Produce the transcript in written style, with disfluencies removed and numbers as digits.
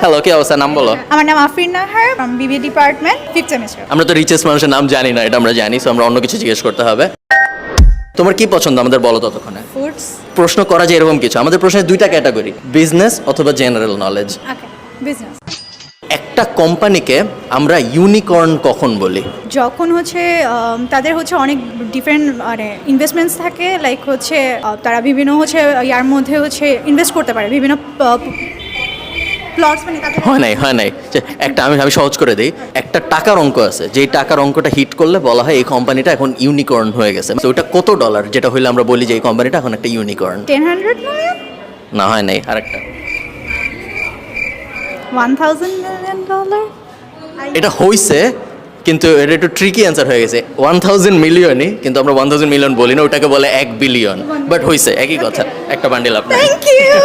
Hello, কি অবস্থা? নাম বলো। আমার নাম আফরিন নাহার, বিবি ডিপার্টমেন্ট 5th সেমিস্টার। আমরা তো রিচেস্ট মানুষের নাম জানি না, এটা আমরা জানি, সো আমরা অন্য কিছু জিজ্ঞেস করতে হবে। তোমার কি পছন্দ আমাদের বলো ততক্ষণে। ফুডস। প্রশ্ন করা যায় এরকম কিছু। আমাদের প্রশ্নের দুইটা ক্যাটাগরি, বিজনেস অথবা জেনারেল নলেজ। ওকে, বিজনেস। একটা কোম্পানিকে আমরা ইউনিকর্ন কখন বলি? যখন হচ্ছে তাদের হচ্ছে অনেক ডিফারেন্ট মানে ইনভেস্টমেন্টস থাকে, লাইক হচ্ছে তারা বিভিন্ন হচ্ছে ইয়ার মধ্যে হচ্ছে ইনভেস্ট করতে পারে বিভিন্ন প্লটস, মানে তাদের হয় নাই যে একটা আমি সহজ করে দিই। একটা টাকার অঙ্ক আছে, যেই টাকার অঙ্কটা হিট করলে বলা হয় এই কোম্পানিটা এখন ইউনিকর্ন হয়ে গেছে। তো ওটা কত ডলার, যেটা হইলে আমরা বলি যে এই কোম্পানিটা এখন একটা ইউনিকর্ন? 1000 মিলিয়ন, না, হয় নাই। আরেকটা 1000 মিলিয়ন ডলার। এটা হইছে, কিন্তু এটা একটু ট্রিকি অ্যান্সার হয়ে গেছে। 1000 মিলিয়নই, কিন্তু আমরা 1000 মিলিয়ন বলি না, ওটাকে বলে 1 বিলিয়ন। বাট হইছে, একই কথা। একটা বান্ডিল আপনার। Thank you.